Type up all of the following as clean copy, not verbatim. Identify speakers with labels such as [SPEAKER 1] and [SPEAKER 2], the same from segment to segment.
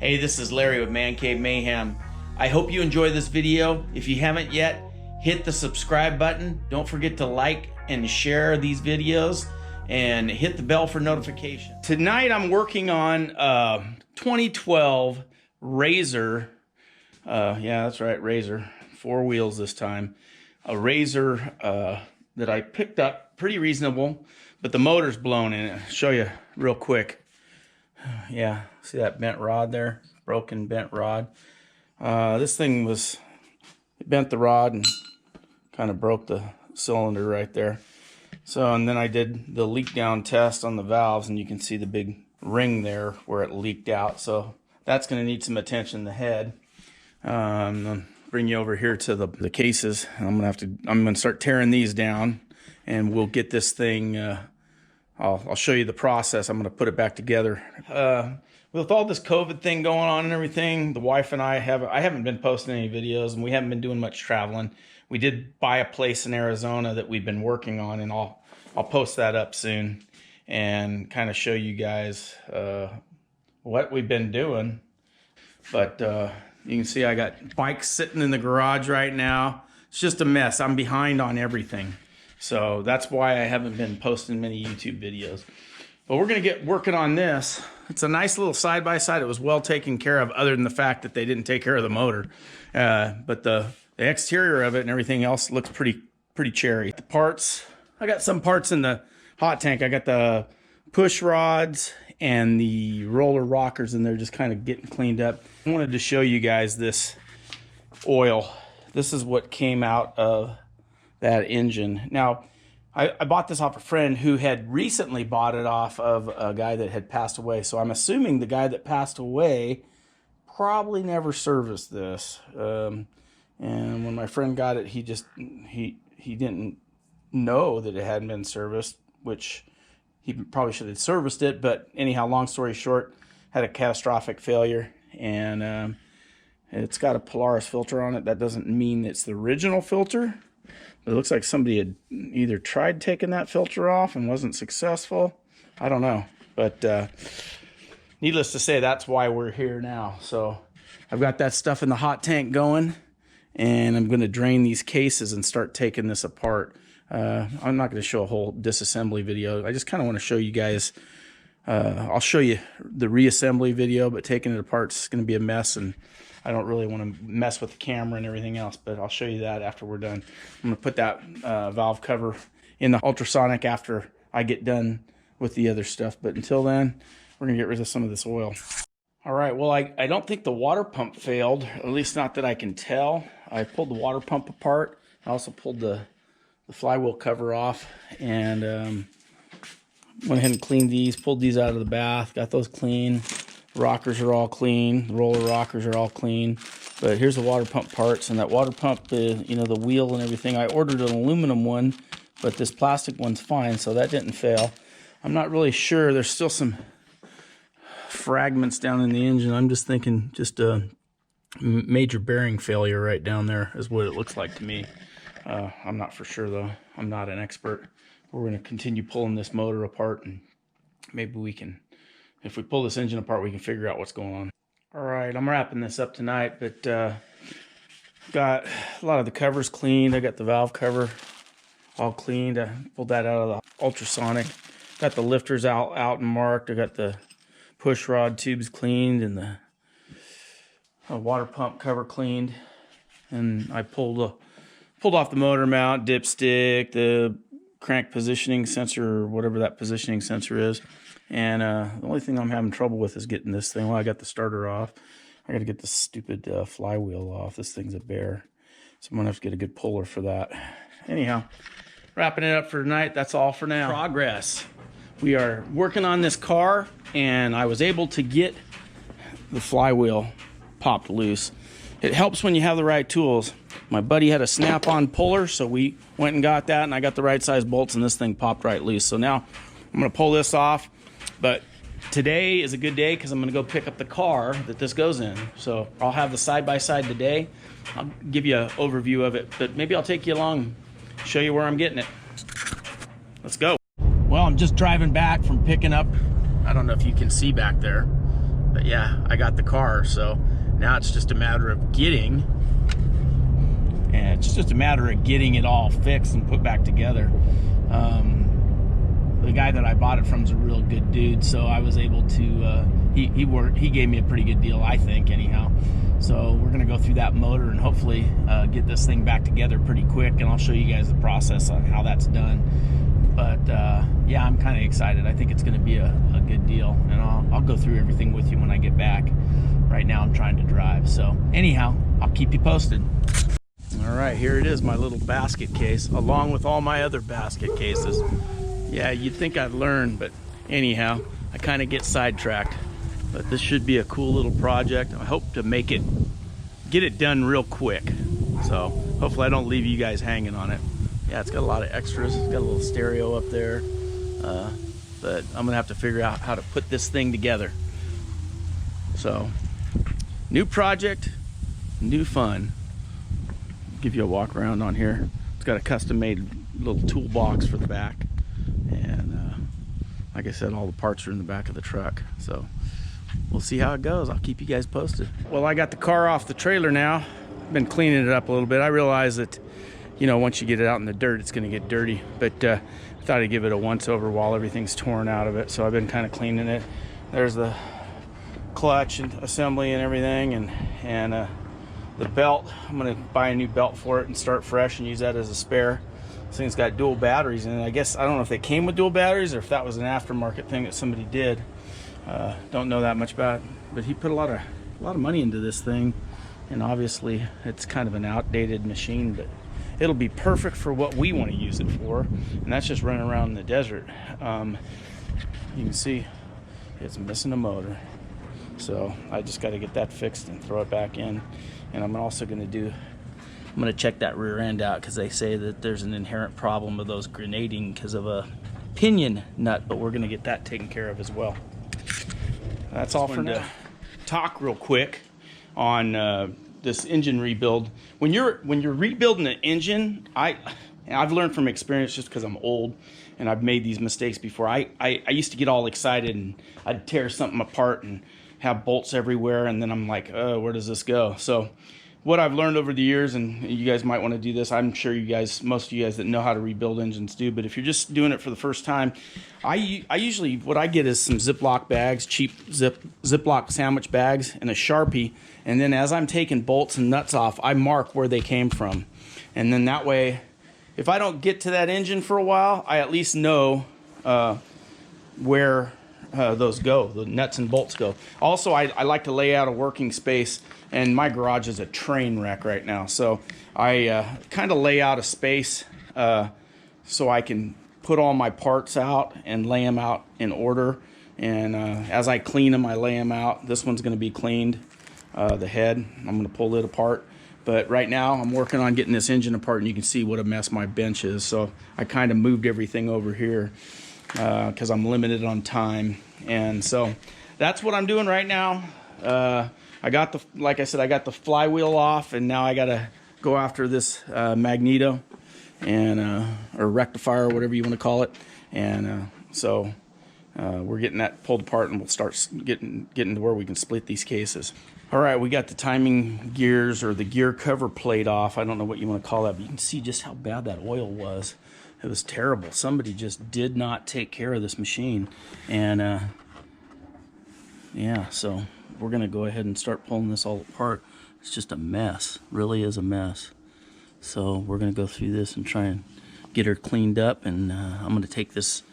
[SPEAKER 1] Hey, this is Larry with ManCave Mayhem. I hope you enjoy this video. If you haven't yet, hit the subscribe button. Don't forget to like and share these videos and hit the bell for notification. Tonight I'm working on 2012 RZR. Yeah, that's right, RZR. 4 wheels this time. A RZR that I picked up, pretty reasonable, but the motor's blown in it. I'll show you real quick. Yeah, see that bent rod there? Broken bent rod. This thing was, it bent the rod and kind of broke the cylinder right there. So, and then I did the leak down test on the valves, and you can see the big ring there where it leaked out. So that's going to need some attention in the head. I'll bring you over here to the cases. I'm gonna start tearing these down, and we'll get this thing. I'll show you the process. I'm gonna put it back together. With all this COVID thing going on and everything, the wife and I haven't been posting any videos, and we haven't been doing much traveling. We did buy a place in Arizona that we've been working on, and I'll post that up soon and kind of show you guys what we've been doing. But you can see I got bikes sitting in the garage right now. It's just a mess. I'm behind on everything. So that's why I haven't been posting many YouTube videos. But we're gonna get working on this. It's a nice little side-by-side. It was well taken care of, other than the fact that they didn't take care of the motor. But the exterior of it and everything else looks pretty cherry. The parts, I got some parts in the hot tank. I got the push rods and the roller rockers in there, just kind of getting cleaned up. I wanted to show you guys this oil. This is what came out of that engine. Now, I bought this off a friend who had recently bought it off of a guy that had passed away. So I'm assuming the guy that passed away probably never serviced this. And when my friend got it, he didn't know that it hadn't been serviced, which he probably should have serviced it. But anyhow, long story short, had a catastrophic failure, and it's got a Polaris filter on it. That doesn't mean it's the original filter. It looks like somebody had either tried taking that filter off and wasn't successful. I don't know. But needless to say, that's why we're here now. So I've got that stuff in the hot tank going, and I'm going to drain these cases and start taking this apart. I'm not going to show a whole disassembly video. I just kind of want to show you guys. I'll show you the reassembly video, but taking it apart is going to be a mess, and I don't really want to mess with the camera and everything else, but I'll show you that after we're done. I'm going to put that valve cover in the ultrasonic after I get done with the other stuff. But until then, we're going to get rid of some of this oil. All right, well, I don't think the water pump failed, at least not that I can tell. I pulled the water pump apart. I also pulled the flywheel cover off, and went ahead and cleaned these, pulled these out of the bath, got those clean. Rockers are all clean. The roller rockers are all clean. But here's the water pump parts, and that water pump, you know, the wheel and everything. I ordered an aluminum one, but this plastic one's fine, so that didn't fail. I'm not really sure. There's still some fragments down in the engine. I'm just thinking just a major bearing failure right down there is what it looks like to me. I'm not for sure, though. I'm not an expert. We're going to continue pulling this motor apart, and maybe we can, if we pull this engine apart, we can figure out what's going on. All right, I'm wrapping this up tonight, but got a lot of the covers cleaned. I got the valve cover all cleaned. I pulled that out of the ultrasonic. Got the lifters out and marked. I got the push rod tubes cleaned and the water pump cover cleaned. And I pulled off the motor mount, dipstick, the crank positioning sensor, or whatever that positioning sensor is. And the only thing I'm having trouble with is getting this thing. Well, I got the starter off. I got to get this stupid flywheel off. This thing's a bear. So I'm going to have to get a good puller for that. Anyhow, wrapping it up for tonight. That's all for now. Progress. We are working on this car, and I was able to get the flywheel popped loose. It helps when you have the right tools. My buddy had a snap-on puller, so we went and got that, and I got the right size bolts, and this thing popped right loose. So now I'm going to pull this off. But today is a good day because I'm going to go pick up the car that this goes in. So I'll have the side-by-side today. I'll give you an overview of it, but maybe I'll take you along, show you where I'm getting it. Let's go. Well, I'm just driving back from picking up, I don't know if you can see back there, But yeah, I got the car, so now it's just a matter of getting, and it's just a matter of getting it all fixed and put back together. The guy that I bought it from is a real good dude, so I was able to, he gave me a pretty good deal, I think, anyhow. So we're gonna go through that motor and hopefully get this thing back together pretty quick, and I'll show you guys the process on how that's done. But yeah, I'm kind of excited. I think it's gonna be a good deal, and I'll go through everything with you when I get back. Right now I'm trying to drive, so anyhow, I'll keep you posted. All right, here it is, my little basket case, along with all my other basket cases. Yeah, you'd think I'd learn, but anyhow, I kind of get sidetracked. But this should be a cool little project. I hope to get it done real quick. So hopefully I don't leave you guys hanging on it. Yeah, it's got a lot of extras. It's got a little stereo up there. But I'm gonna have to figure out how to put this thing together. So, new project, new fun. Give you a walk around on here. It's got a custom made little toolbox for the back. And like I said, all the parts are in the back of the truck. So we'll see how it goes. I'll keep you guys posted. Well, I got the car off the trailer now. I've been cleaning it up a little bit. I realize that, you know, once you get it out in the dirt, it's gonna get dirty. But I thought I'd give it a once over while everything's torn out of it. So I've been kind of cleaning it. There's the clutch and assembly and everything, and the belt. I'm gonna buy a new belt for it and start fresh and use that as a spare. This thing's got dual batteries in it. I guess, I don't know if they came with dual batteries or if that was an aftermarket thing that somebody did. Don't know that much about it, but he put a lot of money into this thing, and obviously it's kind of an outdated machine, but it'll be perfect for what we want to use it for, and that's just running around in the desert. You can see it's missing a motor, so I just got to get that fixed and throw it back in. And I'm also going to check that rear end out, because they say that there's an inherent problem of those grenading because of a pinion nut, but we're going to get that taken care of as well. That's all for now. Talk real quick on this engine rebuild. When you're rebuilding an engine, I've learned from experience, just because I'm old and I've made these mistakes before. I used to get all excited and I'd tear something apart and have bolts everywhere, and then I'm like, oh, where does this go? So what I've learned over the years, and you guys might want to do this, I'm sure you guys, most of you guys that know how to rebuild engines do, but if you're just doing it for the first time, I usually, what I get is some Ziploc bags, cheap Ziploc sandwich bags, and a Sharpie, and then as I'm taking bolts and nuts off, I mark where they came from. And then that way, if I don't get to that engine for a while, I at least know where those go, the nuts and bolts go. Also, I like to lay out a working space, and my garage is a train wreck right now, so I kind of lay out a space so I can put all my parts out and lay them out in order. And as I clean them, I lay them out. This one's going to be cleaned, the head. I'm going to pull it apart. But right now, I'm working on getting this engine apart, and you can see what a mess my bench is. So I kind of moved everything over here because I'm limited on time. And so that's what I'm doing right now. I got the, like I said, I got the flywheel off, and now I got to go after this magneto and or rectifier, or whatever you want to call it. And so we're getting that pulled apart, and we'll start getting to where we can split these cases. All right, we got the timing gears, or the gear cover plate, off. I don't know what you want to call that, but you can see just how bad that oil was. It was terrible. Somebody just did not take care of this machine. And yeah, so we're gonna go ahead and start pulling this all apart. It's just a mess, really is a mess. So we're gonna go through this and try and get her cleaned up, and I'm gonna take this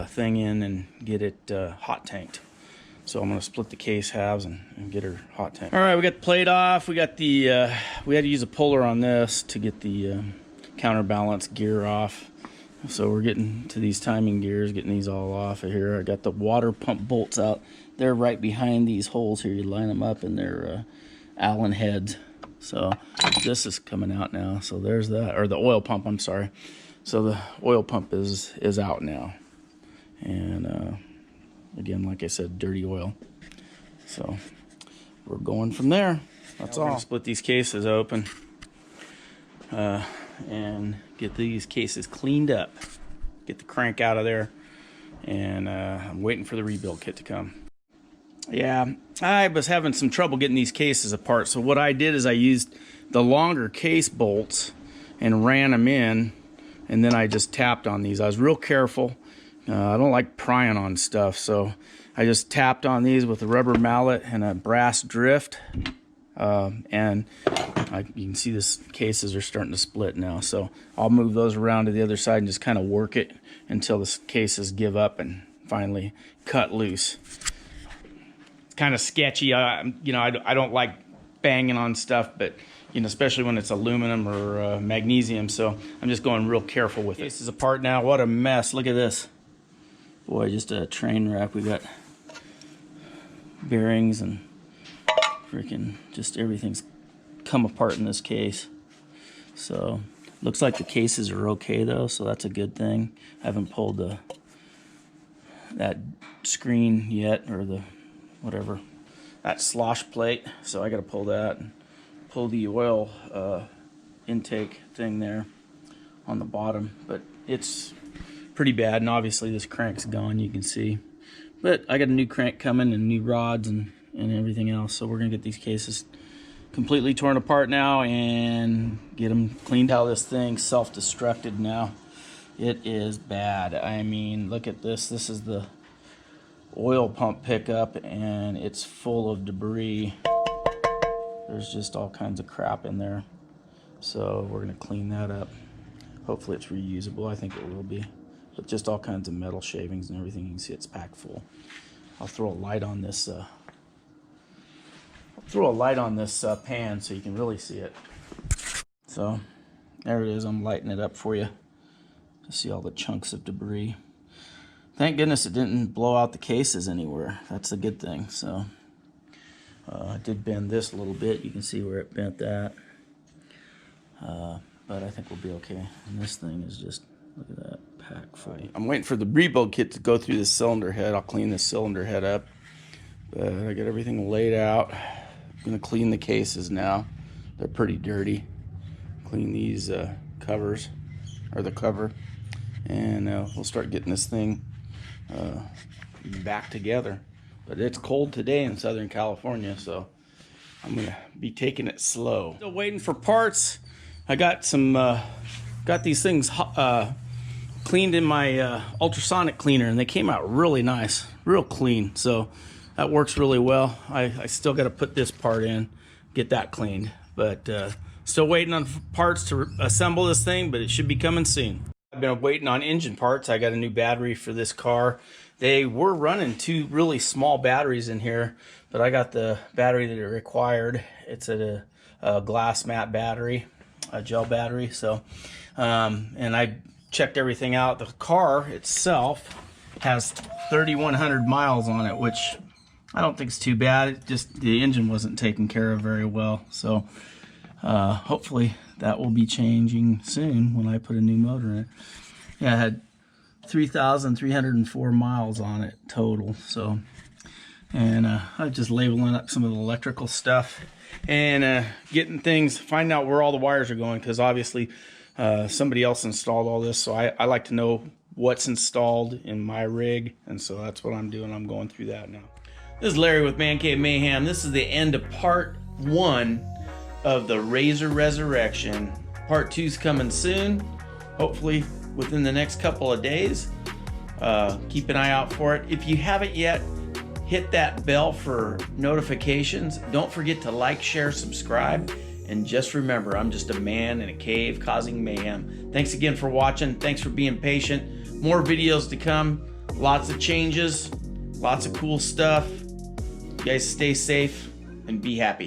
[SPEAKER 1] thing in and get it hot tanked. So I'm gonna split the case halves and get her hot tanked. All right, we got the plate off. We got the we had to use a puller on this to get the counterbalance gear off. So we're getting to these timing gears, getting these all off of here. I got the water pump bolts out. They're right behind these holes here. You line them up, and they're Allen heads. So this is coming out now. So there's that, or the oil pump, I'm sorry. So the oil pump is out now. And again, like I said, dirty oil. So we're going from there. That's all. Split these cases open and get these cases cleaned up. Get the crank out of there. And I'm waiting for the rebuild kit to come. Yeah, I was having some trouble getting these cases apart. So what I did is I used the longer case bolts and ran them in, and then I just tapped on these. I was real careful. I don't like prying on stuff, so I just tapped on these with a rubber mallet and a brass drift. And you can see this cases are starting to split now, so I'll move those around to the other side and just kind of work it until the cases give up and finally cut loose. It's kind of sketchy. You know, I don't like banging on stuff, but you know, especially when it's aluminum or magnesium, so I'm just going real careful with it. Case is apart now. What a mess. Look at this. Boy, just a train wreck. We got bearings and freaking just everything's come apart in this case. So looks like the cases are okay though, so that's a good thing. I haven't pulled that screen yet, or the whatever, that slosh plate, so I got to pull that and pull the oil intake thing there on the bottom. But it's pretty bad, and obviously this crank's gone, you can see. But I got a new crank coming and new rods and everything else, so we're gonna get these cases completely torn apart now and get them cleaned. How this thing's self-destructed now. It is bad. I mean, look at this. This is the oil pump pickup, and it's full of debris. There's just all kinds of crap in there, so we're gonna clean that up. Hopefully it's reusable. I think it will be, but just all kinds of metal shavings and everything. You can see it's packed full. I'll throw a light on this pan so you can really see it. So there it is. I'm lighting it up for you to see all the chunks of debris. Thank goodness it didn't blow out the cases anywhere. That's a good thing. So I did bend this a little bit. You can see where it bent that. But I think we'll be okay. And this thing is just, look at that, packed full. I'm waiting for the rebuild kit to go through this cylinder head. I'll clean this cylinder head up. But I got everything laid out. I'm gonna clean the cases now. They're pretty dirty. Clean these covers, or the cover, and we'll start getting this thing back together. But it's cold today in Southern California, so I'm gonna be taking it slow. Still waiting for parts. I got some got these things cleaned in my ultrasonic cleaner, and they came out really nice, real clean. So that works really well. I still got to put this part in, get that cleaned, but still waiting on parts to assemble this thing, but it should be coming soon. I've been waiting on engine parts. I got a new battery for this car. They were running two really small batteries in here, but I got the battery that it required. It's a glass mat battery, a gel battery. So, and I checked everything out. The car itself has 3,100 miles on it, which I don't think it's too bad. It just, the engine wasn't taken care of very well. So hopefully that will be changing soon when I put a new motor in it. Yeah, I had 3,304 miles on it total. So, and I'm just labeling up some of the electrical stuff and getting things, finding out where all the wires are going, because obviously somebody else installed all this. So I like to know what's installed in my rig, and so that's what I'm doing. I'm going through that now. This is Larry with ManCave Mayhem. This is the end of part 1 of the RZR Resurrection. Part 2's coming soon, hopefully within the next couple of days. Keep an eye out for it. If you haven't yet, hit that bell for notifications. Don't forget to like, share, subscribe, and just remember, I'm just a man in a cave causing mayhem. Thanks again for watching. Thanks for being patient. More videos to come. Lots of changes, lots of cool stuff. You guys stay safe and be happy.